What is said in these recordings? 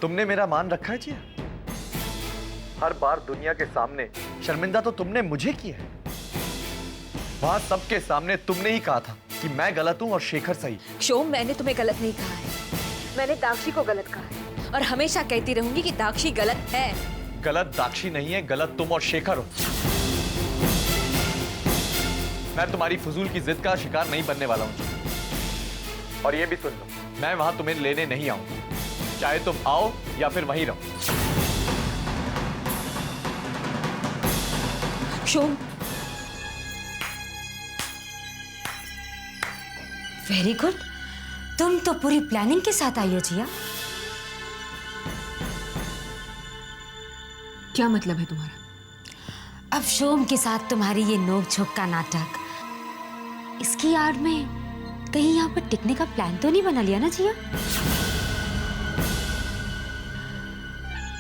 तुमने मेरा मान रखा है जिया? हर बार दुनिया के सामने शर्मिंदा तो तुमने मुझे किया है। वहां सबके सामने तुमने ही कहा था कि मैं गलत हूं और शेखर सही। शोम, मैंने तुम्हें गलत नहीं कहा है, मैंने दाक्षी को गलत कहा है और हमेशा कहती रहूंगी कि दाक्षी गलत है। गलत दाक्षी नहीं है, गलत तुम और शेखर हो। मैं तुम्हारी फजूल की जिद का शिकार नहीं बनने वाला हूं। और ये भी सुन लो, मैं वहां तुम्हें लेने नहीं आऊंगा, चाहे तुम आओ या फिर वहीं रहो। शोम, वेरी गुड, तुम तो पूरी प्लानिंग के साथ आई हो जिया। क्या मतलब है तुम्हारा? अब शोम के साथ तुम्हारी ये नोक झोंक का नाटक, इसकी आड़ में कहीं यहाँ पर टिकने का प्लान तो नहीं बना लिया ना जिया?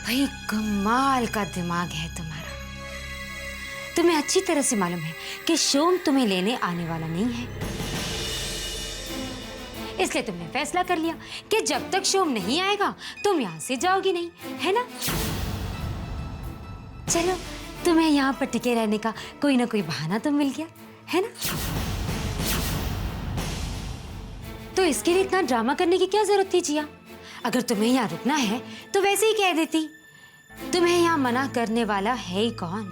भाई कमाल का दिमाग है तुम्हारा। तुम्हें अच्छी तरह से मालूम है कि शोम तुम्हें लेने आने वाला नहीं है, इसलिए तुमने फैसला कर लिया कि जब तक शोम नहीं आएगा तुम यहां से जाओगी नहीं, है ना? चलो, तुम्हें यहाँ पर टिके रहने का कोई ना कोई बहाना तो मिल गया, है ना? तो इसके लिए इतना ड्रामा करने की क्या जरूरत थी जिया? अगर तुम्हें यहाँ रुकना है तो वैसे ही कह देती। तुम्हें यहाँ मना करने वाला है ही कौन?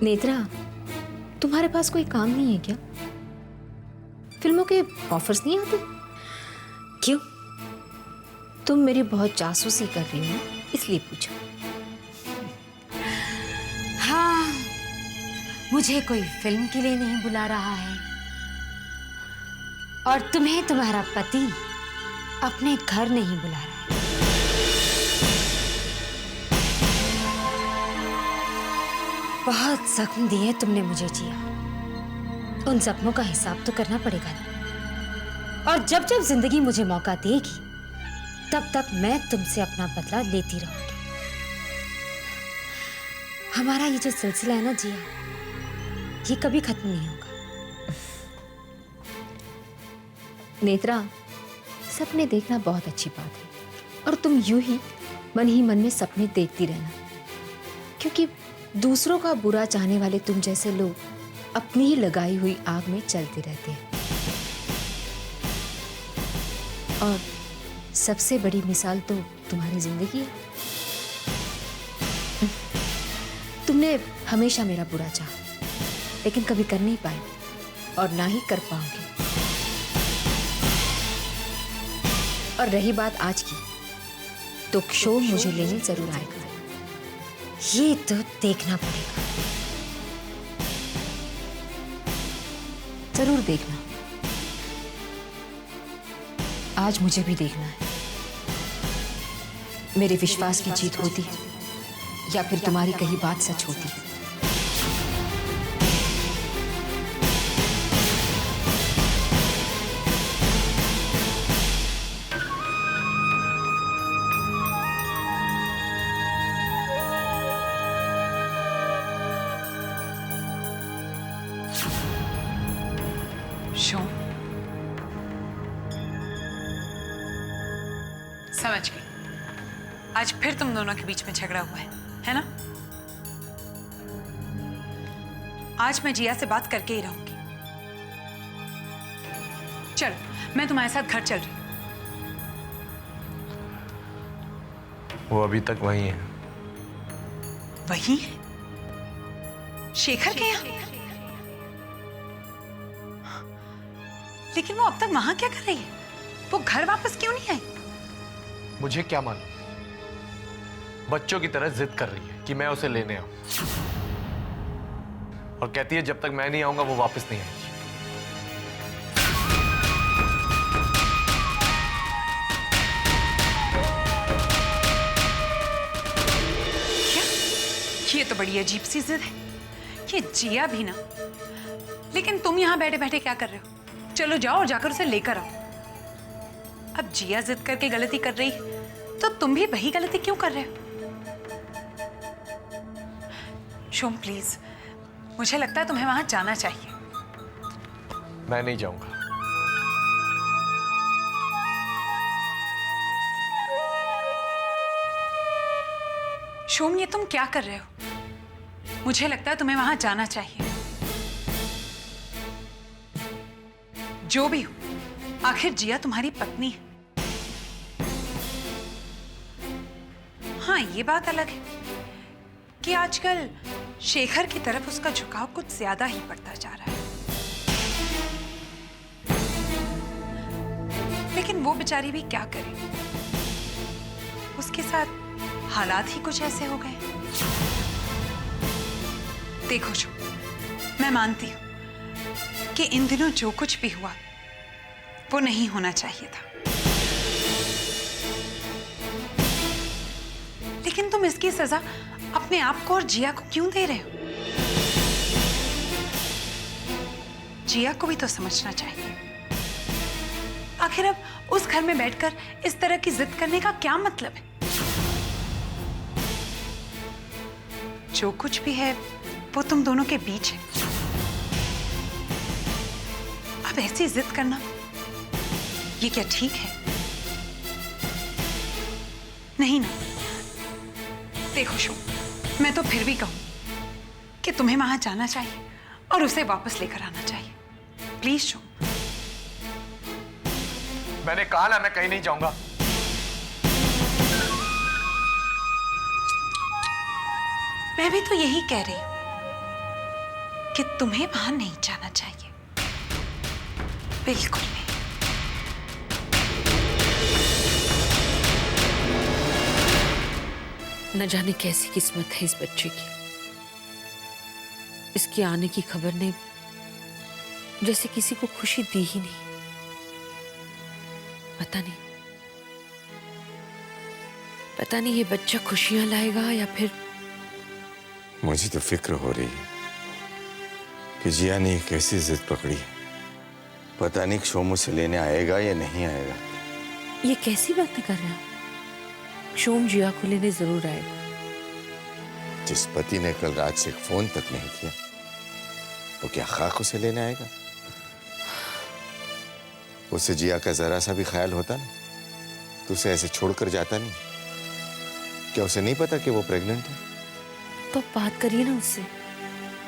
नेत्रा, तुम्हारे पास कोई काम नहीं है क्या? फिल्मों के ऑफर्स नहीं आते? क्यों? तुम मेरी बहुत जासूसी कर रही हो, इसलिए पूछा। हाँ, मुझे कोई फिल्म के लिए नहीं बुला रहा है और तुम्हें तुम्हारा पति अपने घर नहीं बुला रहा है। बहुत जख्म दिए तुमने मुझे जिया, उन जख्मों का हिसाब तो करना पड़ेगा ना। और जब जब जिंदगी मुझे मौका देगी तब तक मैं तुमसे अपना बदला लेती रहूंगी। हमारा ये जो सिलसिला है ना जिया, ये कभी खत्म नहीं होगा। नेत्रा, सपने देखना बहुत अच्छी बात है और तुम यूं ही मन में सपने देखती रहना, क्योंकि दूसरों का बुरा चाहने वाले तुम जैसे लोग अपनी ही लगाई हुई आग में चलते रहते हैं। और सबसे बड़ी मिसाल तो तुम्हारी जिंदगी है। तुमने हमेशा मेरा बुरा चाहा, लेकिन कभी कर नहीं पाई और ना ही कर पाओगे। और रही बात आज की, तो शोम मुझे लेने जरूर आएगा। ये तो देखना पड़ेगा। जरूर देखना। आज मुझे भी देखना है। मेरे विश्वास की जीत होती है या फिर तुम्हारी कही बात सच होती है। शोम, समझ गई। आज फिर तुम दोनों के बीच में झगड़ा हुआ है ना? आज मैं जिया से बात करके ही रहूंगी। चलो, मैं तुम्हारे साथ घर चल रही हूँ। वो अभी तक वहीं है। वहीं है? शेखर के यहाँ? लेकिन वो अब तक वहां क्या कर रही है? वो घर वापस क्यों नहीं आई? मुझे क्या मालूम, बच्चों की तरह जिद कर रही है कि मैं उसे लेने आऊं और कहती है जब तक मैं नहीं आऊंगा वो वापस नहीं आएगी। क्या? ये तो बड़ी अजीब सी जिद है। ये जिया भी ना। लेकिन तुम यहां बैठे बैठे क्या कर रहे हो? चलो जाओ और जाकर उसे लेकर आओ। अब जिया जिद करके गलती कर रही है तो तुम भी वही गलती क्यों कर रहे हो? शोम प्लीज, मुझे लगता है तुम्हें वहां जाना चाहिए। मैं नहीं जाऊंगा। शोम, ये तुम क्या कर रहे हो? मुझे लगता है तुम्हें वहां जाना चाहिए। जो भी हो, आखिर जिया तुम्हारी पत्नी है। हाँ, ये बात अलग है कि आजकल शेखर की तरफ उसका झुकाव कुछ ज्यादा ही बढ़ता जा रहा है। लेकिन वो बेचारी भी क्या करे, उसके साथ हालात ही कुछ ऐसे हो गए। देखो जो, मैं मानती हूं कि इन दिनों जो कुछ भी हुआ वो नहीं होना चाहिए था, लेकिन तुम इसकी सजा अपने आप को और जिया को क्यों दे रहे हो? जिया को भी तो समझना चाहिए। आखिर अब उस घर में बैठकर इस तरह की जिद करने का क्या मतलब है? जो कुछ भी है वो तुम दोनों के बीच है। अब ऐसी जिद करना, ये क्या ठीक है? नहीं ना। देखो शो, मैं तो फिर भी कहूं कि तुम्हें वहां जाना चाहिए और उसे वापस लेकर आना चाहिए। Please show. मैंने कहा ना, मैं कहीं नहीं जाऊंगा। मैं भी तो यही कह रही हूं कि तुम्हें वहां नहीं जाना चाहिए, बिल्कुल नहीं। न जाने कैसी किस्मत है इस बच्चे की। इसके आने की खबर ने जैसे किसी को खुशी दी ही नहीं। पता नहीं ये बच्चा खुशियां लाएगा या फिर। मुझे तो फिक्र हो रही है कि जिया ने कैसी जिद पकड़ी है। पता नहीं शोमू से लेने आएगा या नहीं आएगा। ये कैसी बातें कर रहे हो? शोम जिया को लेने जरूर आएगा। जिस पति ने कल रात से फोन तक नहीं किया, वो क्या खाक उसे लेने आएगा? उसे जिया का जरा सा भी ख्याल होता ना तो उसे ऐसे छोड़कर जाता नहीं। क्या उसे नहीं पता कि वो प्रेग्नेंट है? तो बात करिए ना उससे,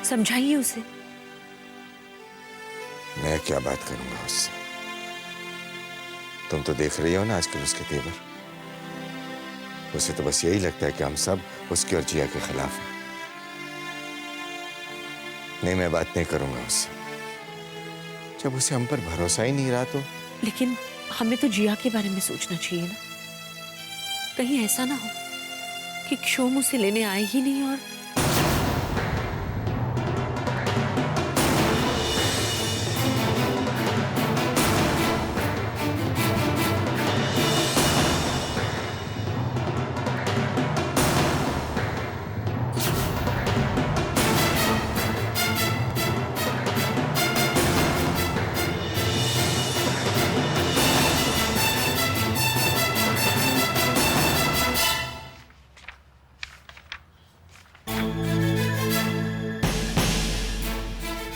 समझाइए उसे। मैं क्या बात करूंगा उससे? तुम तो देख रही हो ना आजकल उसके तेवर। उसे तो बस यही लगता है कि हम सब उसकी और जिया के खिलाफ हैं। नहीं, मैं बात नहीं करूंगा उससे। जब उसे हम पर भरोसा ही नहीं रहा तो। लेकिन हमें तो जिया के बारे में सोचना चाहिए ना। कहीं ऐसा ना हो कि शोम उसे लेने आए ही नहीं और।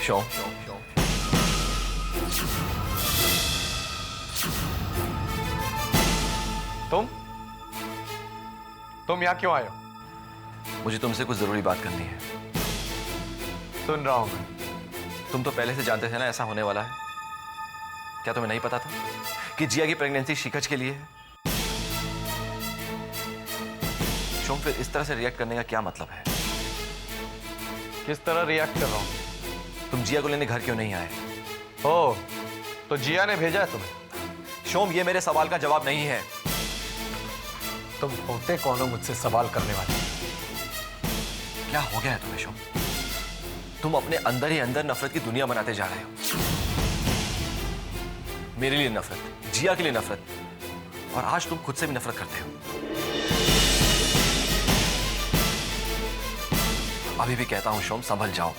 शोम, तुम यहाँ क्यों आए हो? मुझे तुमसे कुछ जरूरी बात करनी है। सुन रहा हूं मैं। तुम तो पहले से जानते थे ना ऐसा होने वाला है। क्या तुम्हें नहीं पता था कि जिया की प्रेगनेंसी शिकज के लिए है? शोम, फिर इस तरह से रिएक्ट करने का क्या मतलब है? किस तरह रिएक्ट कर रहा हूं? तुम जिया को लेने घर क्यों नहीं आए? ओ, तो जिया ने भेजा है तुम्हें? शोम, ये मेरे सवाल का जवाब नहीं है। तुम होते कौन हो मुझसे सवाल करने वाले? क्या हो गया है तुम्हें शोम? तुम अपने अंदर ही अंदर नफरत की दुनिया बनाते जा रहे हो। मेरे लिए नफरत, जिया के लिए नफरत, और आज तुम खुद से भी नफरत करते हो। अभी भी कहता हूं शोम, संभल जाओ।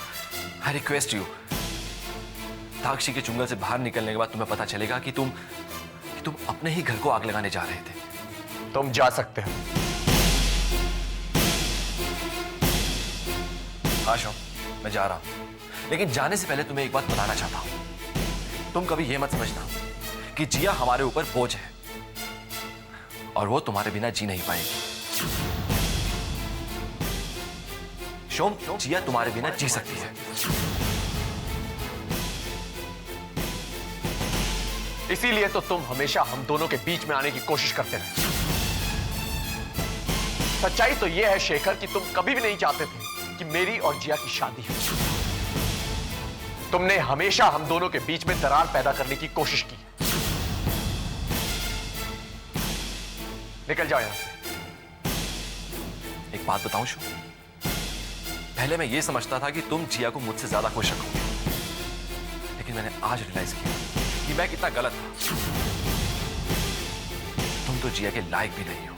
I request you. ताक्षी के चुंगल से बाहर निकलने के बाद तुम्हें पता चलेगा कि तुम अपने ही घर को आग लगाने जा रहे थे। तुम जा सकते हो। हाँ शोम, मैं जा रहा हूं, लेकिन जाने से पहले तुम्हें एक बात बताना चाहता हूं। तुम कभी यह मत समझना कि जिया हमारे ऊपर बोझ है और वो तुम्हारे बिना जी नहीं पाएगी। शोम, जिया तुम्हारे बिना जी सकती है। इसीलिए तो तुम हमेशा हम दोनों के बीच में आने की कोशिश करते रहे। सच्चाई तो यह है शेखर कि तुम कभी भी नहीं चाहते थे कि मेरी और जिया की शादी हो। तुमने हमेशा हम दोनों के बीच में दरार पैदा करने की कोशिश की। निकल जाओ यहां से। एक बात बताऊं शो, पहले मैं ये समझता था कि तुम जिया को मुझसे ज्यादा खुश रखोगे, लेकिन मैंने आज रियलाइज किया कि मैं कितना गलत था। तुम तो जिया के लायक भी नहीं हो।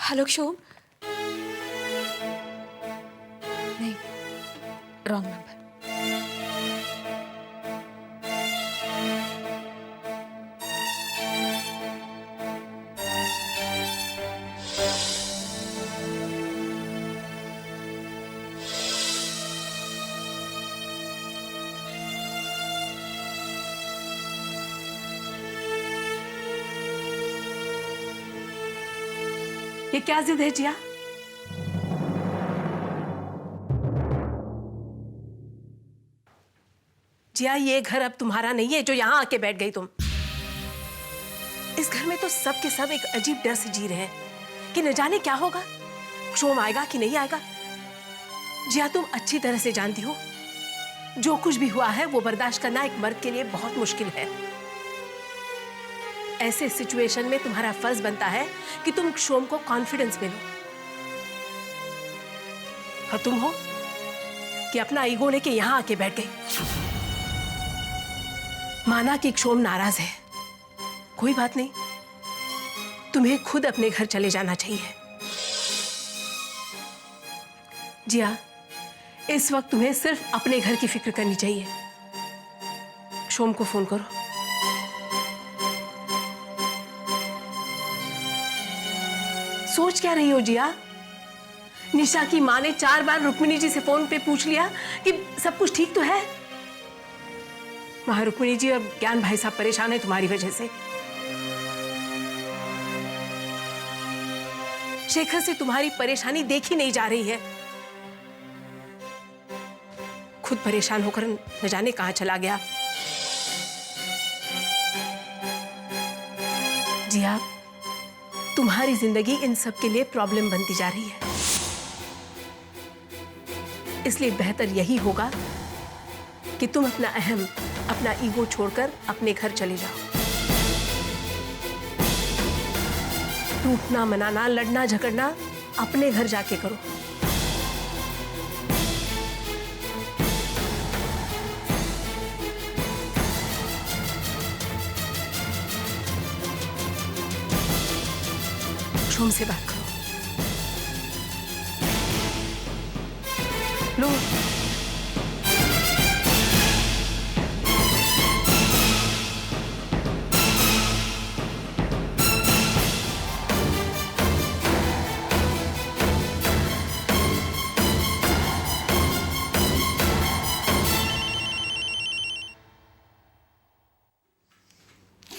हेलो शोम। नहीं, रॉन्ग नंबर। ये क्या जिद है जिया? जिया, ये घर अब तुम्हारा नहीं है जो यहां आके बैठ गई तुम। इस घर में तो सब के सब एक अजीब डर से जी रहे हैं कि न जाने क्या होगा, शोम आएगा कि नहीं आएगा। जिया, तुम अच्छी तरह से जानती हो जो कुछ भी हुआ है वो बर्दाश्त करना एक मर्द के लिए बहुत मुश्किल है। ऐसे सिचुएशन में तुम्हारा फर्ज बनता है कि तुम शोम को कॉन्फिडेंस में लो। और तुम हो कि अपना ईगो लेके यहां आके बैठ गई। माना कि शोम नाराज है, कोई बात नहीं, तुम्हें खुद अपने घर चले जाना चाहिए। जिया, इस वक्त तुम्हें सिर्फ अपने घर की फिक्र करनी चाहिए। शोम को फोन करो। सोच क्या रही हो जिया? निशा की माँ ने 4 बार रुक्मिणी जी से फोन पे पूछ लिया कि सब कुछ ठीक तो है। वहां रुक्मिणी जी और ज्ञान भाई साहब परेशान है तुम्हारी वजह से। शेखर से तुम्हारी परेशानी देखी नहीं जा रही है। खुद परेशान होकर न जाने कहां चला गया। जिया, तुम्हारी जिंदगी इन सब के लिए प्रॉब्लम बनती जा रही है। इसलिए बेहतर यही होगा कि तुम अपना अहम, अपना ईगो छोड़कर अपने घर चले जाओ। टूटना मनाना, लड़ना झगड़ना अपने घर जाके करो। शोम से बात करो। लो,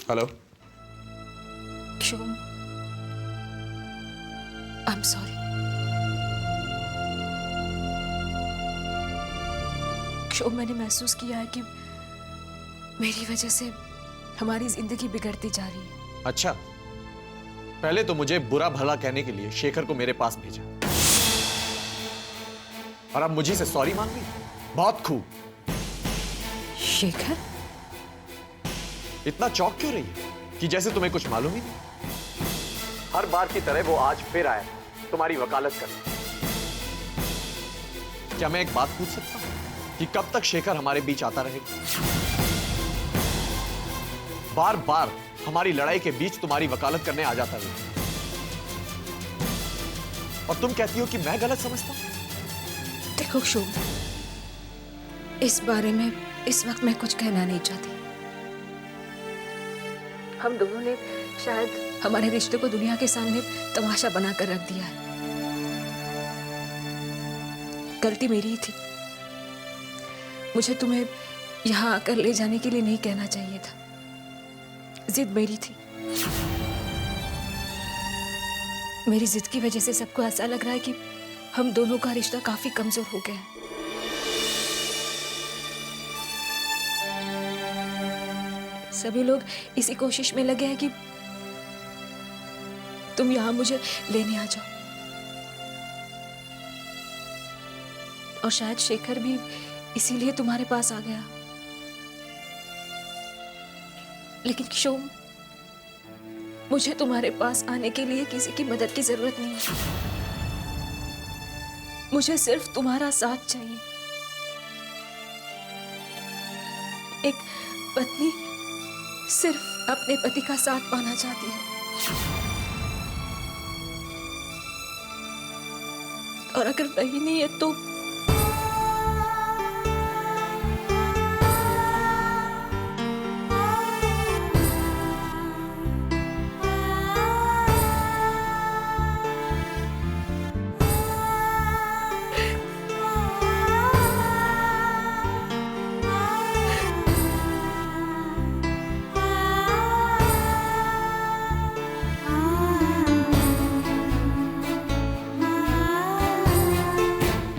hello. Shom, I am sorry. Shom, मैंने महसूस किया है कि मेरी वजह से हमारी जिंदगी बिगड़ती जा रही है। अच्छा, पहले तो मुझे बुरा भला कहने के लिए शेखर को मेरे पास भेजा, और अब मुझे से सॉरी मांग रही। बहुत खूब। शेखर? इतना चौंक क्यों रही है? कि जैसे तुम्हें कुछ मालूम ही नहीं। हर बार की तरह वो आज फिर आया तुम्हारी वकालत करने। क्या मैं एक बात पूछ सकता हूं कि कब तक शेखर हमारे बीच आता रहेगा? बार बार हमारी लड़ाई के बीच तुम्हारी वकालत करने आ जाता है और तुम कहती हो कि मैं गलत समझता हूं। देखो शोभ, इस बारे में इस वक्त मैं कुछ कहना नहीं चाहती। हम दोनों ने शायद हमारे रिश्ते को दुनिया के सामने तमाशा बनाकर रख दिया है। गलती मेरी ही थी। मुझे तुम्हें यहां आकर ले जाने के लिए नहीं कहना चाहिए था। जिद मेरी थी। मेरी जिद की वजह से सबको ऐसा लग रहा है कि हम दोनों का रिश्ता काफी कमजोर हो गया है। सभी लोग इसी कोशिश में लगे हैं कि तुम यहां मुझे लेने आ जाओ। और शायद शेखर भी इसीलिए तुम्हारे पास आ गया। लेकिन शोम, मुझे तुम्हारे पास आने के लिए किसी की मदद की जरूरत नहीं है। मुझे सिर्फ तुम्हारा साथ चाहिए। एक पत्नी सिर्फ अपने पति का साथ पाना चाहती है। और अगर वही नहीं है तो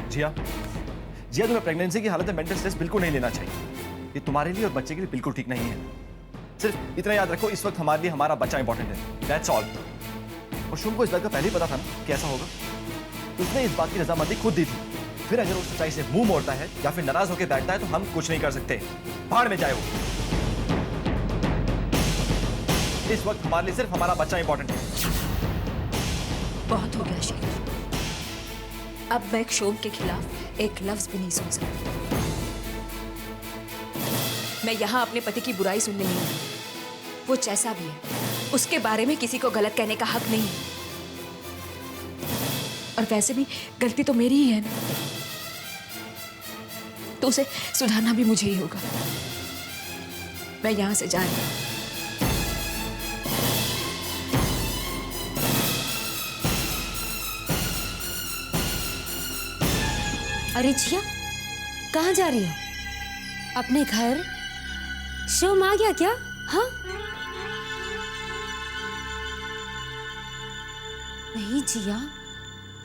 जिया, जिया तुम्हें प्रेगनेंसी की हालत में मेंटल स्ट्रेस बिल्कुल नहीं लेना चाहिए। ये तुम्हारे लिए और बच्चे के लिए बिल्कुल ठीक नहीं है। सिर्फ इतना याद रखो, इस वक्त हमारे लिए हमारा बच्चा इंपॉर्टेंट है। That's all. और शुभ को इस बात का पहले ही पता था ना कि ऐसा होगा। उसने इस बात की रजामंदी खुद दी थी। फिर अगर उस सच्चाई से मुंह मोड़ता है या फिर नाराज होकर बैठता है तो हम कुछ नहीं कर सकते। भाड़ में जाए वो। इस वक्त हमारे लिए सिर्फ हमारा बच्चा इंपॉर्टेंट है। बहुत हो गया शेखर। अब मैं शोम के खिलाफ एक लफ्ज भी नहीं सुन सकती। मैं यहां अपने पति की बुराई सुनने नहीं आई। वो जैसा भी है, उसके बारे में किसी को गलत कहने का हक नहीं है। और वैसे भी गलती तो मेरी ही है ना, तो उसे सुधारना भी मुझे ही होगा। मैं यहां से जा रही हूं। अरे जिया, कहाँ जा रही हो? अपने घर? शोम आ गया क्या? हाँ? नहीं जिया,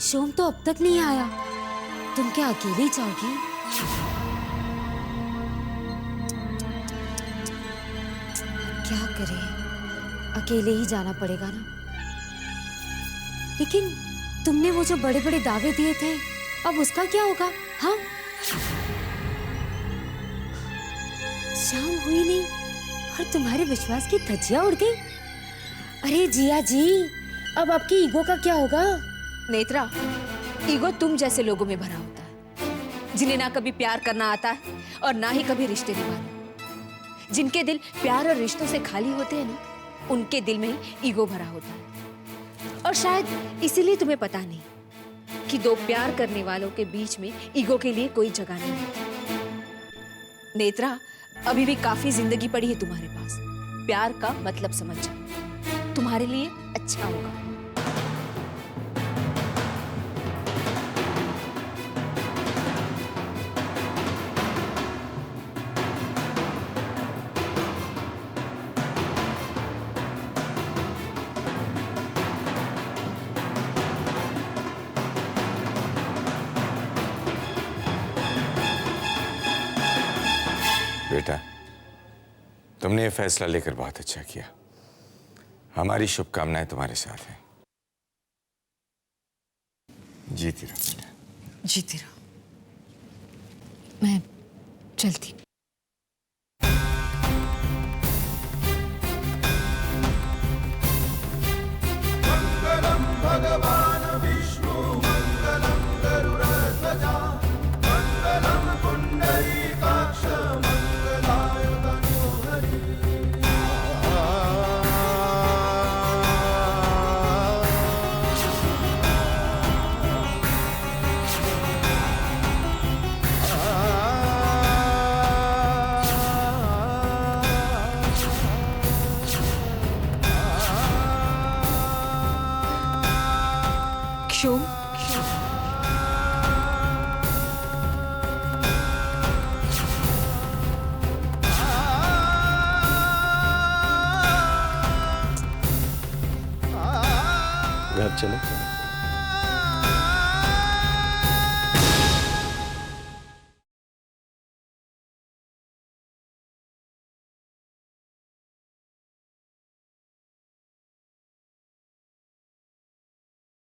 शोम तो अब तक नहीं आया। तुम क्या अकेले जाओगी? क्या करें, अकेले ही जाना पड़ेगा ना। लेकिन तुमने वो जो बड़े बड़े दावे दिए थे, अब उसका क्या होगा? हाँ, शाम हुई नहीं और तुम्हारे विश्वास की धज्जियां उड़ गई। अरे जिया जी, अब आपकी ईगो का क्या होगा? नेत्रा, ईगो तुम जैसे लोगों में भरा होता है, जिन्हें ना कभी प्यार करना आता है और ना ही कभी रिश्ते निभाने। जिनके दिल प्यार और रिश्तों से खाली होते हैं ना, उनके दिल में ही ईगो भरा होता है। और शायद इसीलिए तुम्हें पता नहीं कि दो प्यार करने वालों के बीच में ईगो के लिए कोई जगह नहीं है। नेत्रा, अभी भी काफी जिंदगी पड़ी है तुम्हारे पास। प्यार का मतलब समझ जाओ, तुम्हारे लिए अच्छा होगा। बेटा, तुमने ये फैसला लेकर बहुत अच्छा किया। हमारी शुभकामनाएं तुम्हारे साथ हैं। जीती रहो बेटा। जीती रहो। मैं चलती। घर चले।